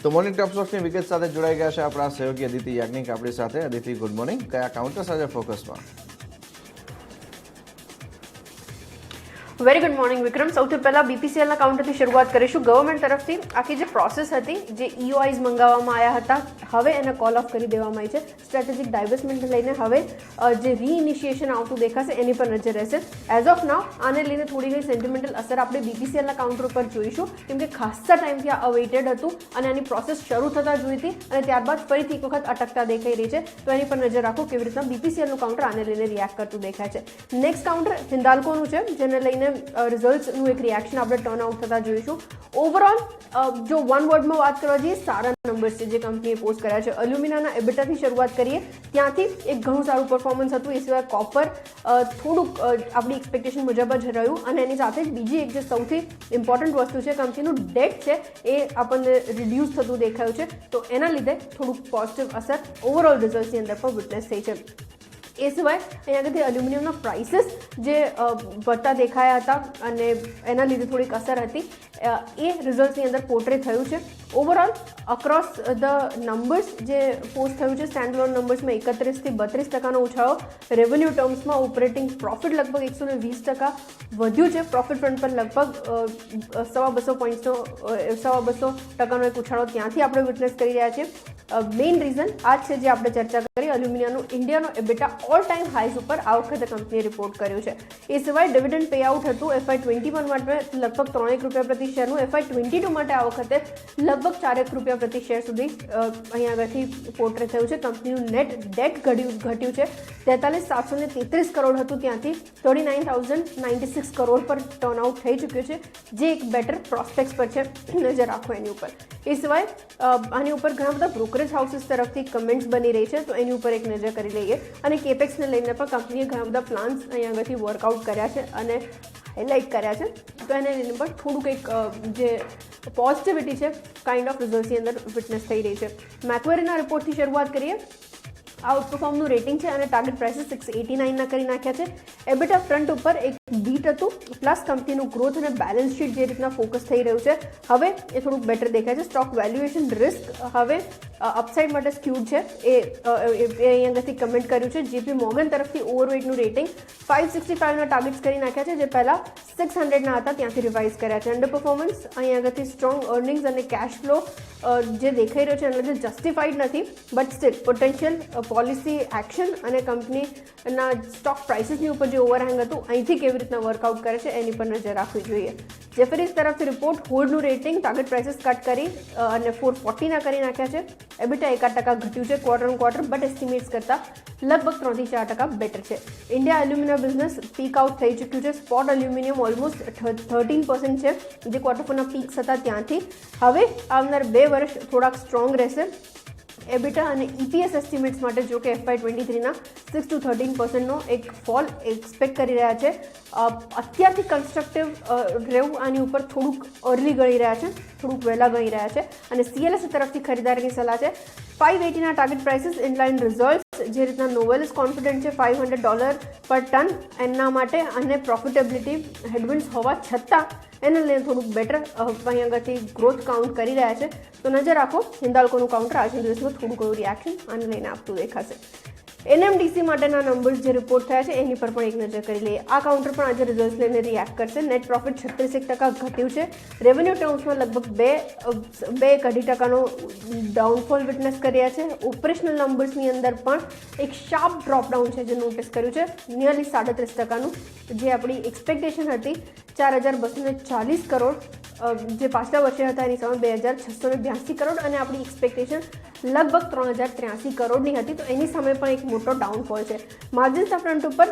તો મોર્નિંગ ટોપ સ્ટોક્સની વિગત સાથે જોડાઈ ગયા છે આપણા સહયોગી અદિતિ યાજ્ઞિક આપણી સાથે. Aditi, good morning. કયા કાઉન્ટર સાથે ફોકસમાં? વેરી ગુડ મોર્નિંગ વિક્રમ. સૌથી પહેલાં બીપીસીએલના કાઉન્ટરથી શરૂઆત કરીશું. ગવર્મેન્ટ તરફથી આખી જે પ્રોસેસ હતી, જે EOIs મંગાવવામાં આવ્યા હતા, હવે એને કોલ ઓફ કરી દેવામાં આવી છે. સ્ટ્રેટેજિક ડાયવર્સમેન્ટને લઈને હવે જે રીઇનિશિએશન આવતું દેખાશે એની પર નજર રહેશે. એઝ ઓફ નાઉ આને લઈને થોડી ઘણી સેન્ટિમેન્ટલ અસર આપણે બીપીસીએલના કાઉન્ટર પર જોઈશું, કેમ કે ખાસ્સા ટાઈમથી આ અવેઇટેડ હતું અને આની પ્રોસેસ શરૂ થતાં જોઈ હતી અને ત્યારબાદ ફરીથી એક વખત અટકતા દેખાઈ રહી છે. તો એની પર નજર રાખો કેવી રીતના બીપીસીએલનું કાઉન્ટર આને લઈને રિએક્ટ કરતું દેખાય છે. નેક્સ્ટ કાઉન્ટર હિન્દાલ્કોનું છે, જેને લઈને રિઝલ્ટ્સનું એક રિએક્શન આપણે ટર્ન આઉટ થતા જોઈશું. ઓવરઓલ જો વન વર્ડમાં વાત કરવા જઈએ, સારા નંબર્સ છે જે કંપનીએ પોસ્ટ કર્યા છે. એલ્યુમિનાના એબિટાથી શરૂઆત કરીએ, ત્યાંથી એક ઘણું સારું પરફોર્મન્સ હતું. એ સિવાય કોપર થોડુંક આપણી એક્સપેક્ટેશન મુજબ જ રહ્યું અને એની સાથે જ બીજી એક જે સૌથી ઇમ્પોર્ટન્ટ વસ્તુ છે, કંપનીનું ડેટ છે એ આપણને રિડ્યુસ થતું દેખાયું છે. તો એના લીધે થોડુંક પોઝિટિવ અસર ઓવરઓલ રિઝલ્ટ્સની અંદર પણ વિટનેસ થઈ છે. એ સિવાય અહીંયા આગળથી એલ્યુમિનિયમના પ્રાઇસીસ જે વધતા દેખાયા હતા અને એના લીધે થોડીક અસર હતી, એ રિઝલ્ટ્સની અંદર પોર્ટ્રે થયું છે. ઓવરઓલ અક્રોસ ધ નંબર્સ જે પોસ્ટ થયું છે, સ્ટેન્ડલોન નંબર્સમાં 31% થી 32% ઉછાળો. રેવન્યુ ટર્મ્સમાં ઓપરેટિંગ પ્રોફિટ લગભગ 120% વધ્યું છે. પ્રોફિટ ફ્રન્ટ પર લગભગ 200% એક ઉછાળો ત્યાંથી આપણે વિટનેસ કરી રહ્યા છીએ. મેઇન રીઝન આ જ છે જે આપણે ચર્ચા કરી, એલ્યુમિનિયમનું ઇન્ડિયાનો એબિટા ઓલ ટાઈમ હાઈસ ઉપર આ વખતે કંપનીએ રિપોર્ટ કર્યું છે. એ સિવાય ડિવિડન્ડ પે આઉટ હતું FY21 માટે લગભગ ₹3 પ્રતિ શેરનું, FY22 માટે આ વખતે લગભગ ₹4 પ્રતિ શેર સુધી અહીંયા આગળથી પોર્ટ્રે થયું છે. કંપનીનું નેટ ડેટ ઘટ્યું છે, 43,733 કરોડ હતું ત્યાંથી 39,096 કરોડ પર ટર્ન આઉટ થઈ ચૂક્યું છે, જે એક બેટર પ્રોસ્પેક્ટ્સ પર છે. નજર રાખો એની ઉપર. એ સિવાય આની ઉપર ઘણા બધા બ્રોકરેજ હાઉસીસ તરફથી કમેન્ટ્સ બની રહી છે, તો એની ઉપર એક નજર કરી લઈએ. અને કેપેક્સને લઈને પણ કંપનીએ ઘણા બધા પ્લાન્સ અહીંયા આગળથી વર્કઆઉટ કર્યા છે અને હાઇલાઇટ કર્યા છે. તો એને લઈને પણ થોડુંક એક જે પોઝિટિવિટી છે કાઇન્ડ ઓફ રિઝલ્ટ્સની અંદર વિટનેસ થઈ રહી છે. મેક્વેરીના રિપોર્ટથી શરૂઆત કરીએ. આઉટપરફોર્મનું રેટિંગ છે અને ટાર્ગેટ પ્રાઇસીસ 689 કરી નાખ્યા છે. એબિટા ફ્રન્ટ ઉપર એક બીટ હતું, પ્લસ કંપનીનું ગ્રોથ અને બેલેન્સ શીટ જે રીતના ફોકસ થઈ રહ્યું છે હવે એ થોડુંક બેટર દેખાય છે. સ્ટોક વેલ્યુએશન રિસ્ક હવે અપસાઇડ માટે સ્ક્યુડ છે, એ અહીંયાથી કમેન્ટ કર્યું છે. JP મોર્ગન તરફથી ઓવરવેટનું રેટિંગ 565ના ટાર્ગેટ્સ કરી નાખ્યા છે, જે પહેલાં 600ના હતા ત્યાંથી રિવાઇઝ કર્યા છે. અંડર પરફોર્મન્સ અહીં આગળથી સ્ટ્રોંગ અર્નિંગ્સ અને કેશ ફ્લો જે દેખાઈ રહ્યો છે એના લીધે જસ્ટિફાઈડ નથી, but still potential policy action અને કંપનીના સ્ટોક પ્રાઇસીસની ઉપર જે ઓવરહેંગ હતું અહીંથી કેવી રીતના વર્કઆઉટ કરે છે એની પર નજર રાખવી જોઈએ. જેફરીઝ તરફથી રિપોર્ટ, હોલ્ડનું રેટિંગ ટાર્ગેટ પ્રાઇસીસ કટ કરી અને 440ના કરી નાખ્યા છે. એબિટા 1% ઘટ્યું છે ક્વાર્ટર ઓન ક્વાર્ટર, બટ એસ્ટિમેટ્સ કરતાં લગભગ 3 થી 4% બેટર છે. India aluminium business peak out થઈ ચૂક્યું છે. સ્પોટ એલ્યુમિનિયમ ઓલમોસ્ટ 13% છે, જે ક્વાર્ટર ફોરના પીક્સ હતા ત્યાંથી. હવે આવનાર 2 વર્ષ થોડાક સ્ટ્રોંગ રહેશે. એબિટા અને EPS એસ્ટિમેટ્સ માટે જો કે FY23ના 6 to 13%નો એક ફોલ એક્સપેક્ટ કરી રહ્યા છે. અત્યારથી કન્સ્ટ્રક્ટિવ રહેવું આની ઉપર થોડુંક અર્લી ગણી રહ્યા છે, થોડુંક વહેલા ગણી રહ્યા છે. અને CLSA તરફથી ખરીદારીની સલાહ છે. 580ના ટાર્ગેટ પ્રાઇસીસ ઇનલાઇન રિઝલ્ટ્સ જે રીતના નોવેલ્સ કોન્ફિડન્ટ છે $500 પર ટન એના માટે, અને પ્રોફિટેબિલિટી હેડવિન્ડ્સ હોવા છતાં એને લઈને થોડુંક બેટર અહીં આગળથી ગ્રોથ કાઉન્ટ કરી રહ્યા છે. તો નજર રાખો, હિન્દાલ્કોનું કાઉન્ટર આજના દિવસમાં થોડું ઘણું રિએક્શન આને લઈને આપતું દેખાશે. NMDC માટેના નંબર્સ જે રિપોર્ટ થયા છે એની પર પણ એક નજર કરી લઈએ. આ કાઉન્ટર પણ આજે રિઝલ્ટ લઈને રિએક્ટ કરશે. નેટ પ્રોફિટ 36% ઘટ્યું છે. રેવન્યુ ટર્મ્સમાં લગભગ 2% ડાઉનફોલ વિટનેસ કર્યા છે. ઓપરેશનલ નંબર્સની અંદર પણ એક શાર્પ ડ્રોપડાઉન છે જે નોટિસ કર્યું છે, નિયરલી 37%. જે આપણી એક્સપેક્ટેશન હતી 4,240 કરોડ, જે પાછલા વર્ષે હતા એની સામે 2,682 કરોડ, અને આપણી એક્સપેક્ટેશન લગભગ 3,083 કરોડની હતી. તો એની સામે પણ એક મોટો ડાઉનફોલ છે. માર્જિન્સના ફ્રન્ટ ઉપર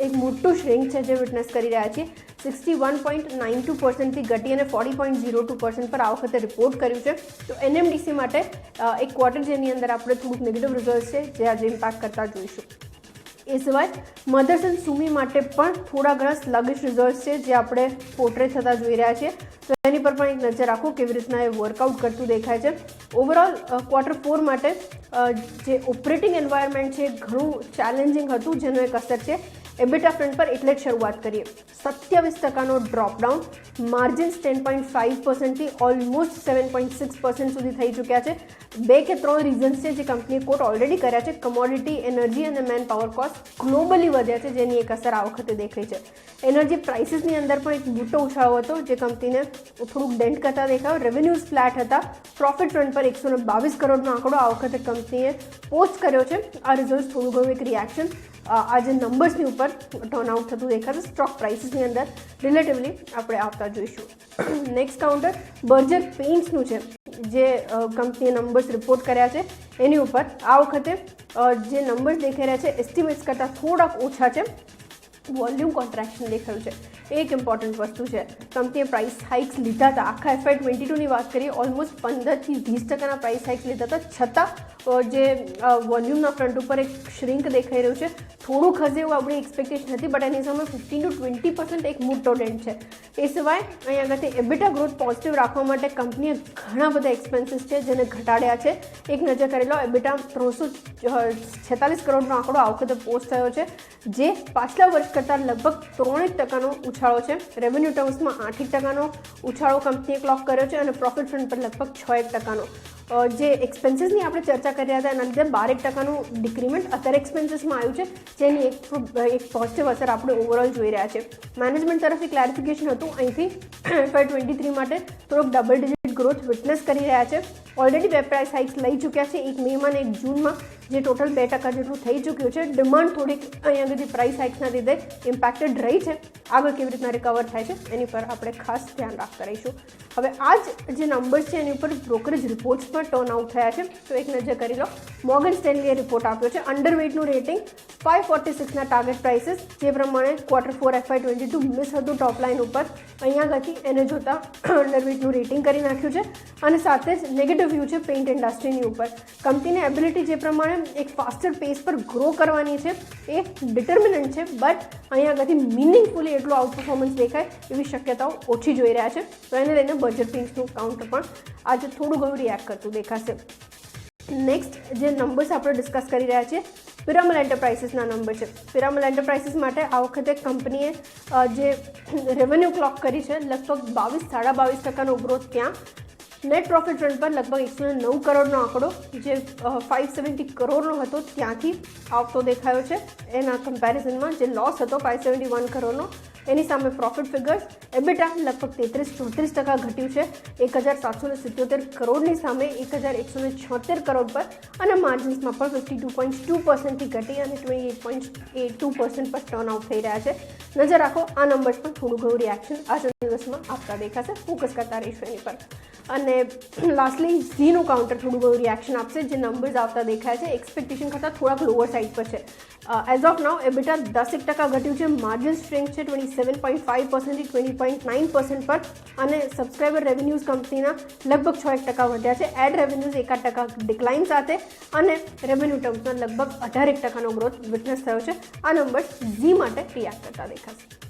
એક મોટું શ્રિંક છે જે વિટનેસ કરી રહ્યા છીએ. 61.92%થી ઘટી અને 40.02% પર આ વખતે રિપોર્ટ કર્યું છે. તો NMDC માટે એક ક્વાર્ટર જેની અંદર આપણે થોડુંક નેગેટિવ રિઝલ્ટ છે જે આજે ઇમ્પેક્ટ કરતા જોઈશું. એ સિવાય મધર્સન સુમી માટે પણ થોડા ઘણા સ્લગિશ રિઝલ્ટ છે જે આપણે પોર્ટ્રે થતા જોઈ રહ્યા છીએ. તો એની પર પણ એક નજર રાખો કેવી રીતના એ વર્કઆઉટ કરતું દેખાય છે. ઓવરઓલ Q4 માટે જે ઓપરેટિંગ એન્વાયરમેન્ટ છે ઘણું ચેલેન્જિંગ હતું, જેનો એક અસર છે. એબિટા ફ્રન્ટ પર એટલે જ શરૂઆત કરીએ. 27% ડ્રોપડાઉન, માર્જિન્સ 10.5%થી ઓલમોસ્ટ 7.6% સુધી થઈ ચૂક્યા છે. 2 કે 3 રીઝન્સ છે જે કંપનીએ કોટ ઓલરેડી કર્યા છે. કમોડિટી, એનર્જી અને મેન પાવર કોસ્ટ ગ્લોબલી વધ્યા છે, જેની એક અસર આ વખતે દેખાઈ છે. એનર્જી પ્રાઇસીસની અંદર પણ એક મોટો ઉછાળો હતો, જે કંપનીને થોડુંક ડેન્ટ કરતા દેખાયો. રેવન્યુઝ ફ્લેટ હતા. પ્રોફિટ ફ્રન્ટ પર 122 કરોડનો આંકડો આ વખતે કંપનીએ પોસ્ટ કર્યો છે. આ રિઝલ્ટ થોડું ઘણું એક રિએક્શન આ જે નંબર્સની ઉપર ટર્ન આઉટ થતું દેખાશે. સ્ટોક પ્રાઇસીસની અંદર રિલેટિવલી આપણે આવતા જોઈશું. નેક્સ્ટ કાઉન્ટર બર્જર પેઇન્ટ્સનું છે, જે કંપનીએ નંબર્સ રિપોર્ટ કર્યા છે એની ઉપર આ વખતે જે નંબર્સ દેખાઈ રહ્યા છે એસ્ટિમેટ્સ કરતાં થોડાક ઓછા છે. વોલ્યુમ કોન્ટ્રાક્શન દેખાયું છે, એક ઇમ્પોર્ટન્ટ વસ્તુ છે. કંપનીએ પ્રાઇસ હાઇક્સ લીધા હતા. આખા FY22ની વાત કરીએ, ઓલમોસ્ટ 15 થી 20% પ્રાઇસ હાઇક્સ લીધા હતા, છતાં જે વોલ્યુમના ફ્રન્ટ ઉપર એક શ્રિંક દેખાઈ રહ્યું છે. થોડું ખસે એવું આપણી એક્સપેક્ટેશન હતી, બટ એની સામે 15 to 20% એક મોટો ડેન્ટ છે. એ સિવાય અહીંયા આગળથી એબિટા ગ્રોથ પોઝિટિવ રાખવા માટે કંપનીએ ઘણા બધા એક્સપેન્સીસ છે જેને ઘટાડ્યા છે. એક નજર કરી લો, એબિટા 346 કરોડનો આંકડો આ વખતે પોસ્ટ થયો છે, જે પાછલા વર્ષ કરતાં લગભગ 3% ઉછાળો છે. રેવન્યુ ટર્મ્સમાં 8% ઉછાળો કંપનીએ ક્લોક કર્યો છે અને પ્રોફિટ ફ્રન્ટ પર લગભગ 6% જે એક્સપેન્સીસની આપણે ચર્ચા કરી રહ્યા હતા એના લીધે 12% ડિક્રીમેન્ટ અત્યારે એક્સપેન્સીસમાં આવ્યું છે, જેની એક પોઝિટિવ અસર આપણે ઓવરઓલ જોઈ રહ્યા છે. મેનેજમેન્ટ તરફથી ક્લેરિફિકેશન હતું, અહીંથી FY23 માટે થોડોક ડબલ ડિજિટ ગ્રોથ વિટનેસ કરી રહ્યા છે. ઓલરેડી 2 પ્રાઇસ હાઇક્સ લઈ ચૂક્યા છે, એક મેમાં અને એક જૂનમાં, જે ટોટલ 2% જેટલું થઈ ચૂક્યું છે. ડિમાન્ડ થોડીક અહીંયા સુધી પ્રાઇસ હાઇક્સના લીધે ઇમ્પેક્ટેડ રહી છે. આગળ કેવી રીતના રિકવર થાય છે એની પર આપણે ખાસ ધ્યાન રાખતા રહીશું. હવે આ જે નંબર્સ છે એની ઉપર બ્રોકરેજ રિપોર્ટ્સ પણ ટર્ન આઉટ થયા છે, તો એક નજર કરી લો. મોર્ગન સ્ટેનલીએ રિપોર્ટ આપ્યો છે. અંડરવેટનું રેટિંગ 546ના ટાર્ગેટ પ્રાઇસીસ, જે પ્રમાણે Q4 FY22 મિસ હતું ટોપ લાઇન ઉપર. અહીંયા આગળથી એને જોતા અંડરવેટનું રેટિંગ કરી નાખ્યું છે અને સાથે જ નેગેટિવ વ્યૂ છે પેઇન્ટ ઇન્ડસ્ટ્રીની ઉપર. કંપનીની એબિલિટી જે પ્રમાણે એક ફાસ્ટર પેસ પર ગ્રો કરવાની છે એ ડિટર્મિનન્ટ છે, બટ અહીંયા આગળથી મિનિંગફુલી એટલું આઉટ પરફોર્મન્સ દેખાય એવી શક્યતાઓ ઓછી જોઈ રહ્યા છે. તો એને લઈને બર્જર પેઇન્ટ્સનું કાઉન્ટર પણ આજે થોડું ઘણું રિએક્ટ કરતું દેખાશે. નેક્સ્ટ જે નંબર્સ આપણે ડિસ્કસ કરી રહ્યા છીએ, પિરામલ એન્ટરપ્રાઇસીસના નંબર છે. પિરામલ એન્ટરપ્રાઇસીસ માટે આ વખતે કંપનીએ જે રેવન્યુ ક્લોક કરી છે લગભગ 22-22% ગ્રોથ ત્યાં. નેટ પ્રોફિટ ફ્રન્ટ પર લગભગ 109 કરોડનો આંકડો, જે 570 કરોડનો હતો ત્યાંથી આવતો દેખાયો છે. એના કમ્પેરિઝનમાં જે લોસ હતો 571 કરોડનો, એની સામે પ્રોફિટ ફિગર્સ એબિટા લગભગ 33-34% ઘટ્યું છે, 1777 કરોડની સામે 1176 કરોડ પર, અને માર્જિન્સમાં પણ 52.2%થી ઘટી અને 28.82% પર ટર્ન આઉટ થઈ રહ્યા છે. નજર રાખો, આ નંબર્સ પણ થોડું ઘણું રિએક્શન આજના દિવસમાં આપતા દેખાશે. ફોકસ કરતા રહીશું એની પર. અને લાસ્ટલી ઝીનું કાઉન્ટર થોડું ઘણું રિએક્શન આપશે, જે નંબર્સ આવતા દેખાય છે એક્સપેક્ટેશન કરતાં થોડાક લોઅર સાઇડ પર છે. એઝ ઓફ નાઉ એબિટા 10% ઘટ્યું છે. માર્જિન સ્ટ્રેન્થ છે 27.5%થી 20.9% પર, અને સબસ્ક્રાઇબર રેવન્યુઝ કંપનીના લગભગ 6% વધ્યા છે. એડ રેવન્યુઝ 1% ડિક્લાઇન સાથે, અને રેવન્યુ ટર્મ્સમાં લગભગ 18% ગ્રોથ વિટનેસ થયો છે. આ નંબર્સ ઝી માટે રિએક્ટ કરતા દેખાશે.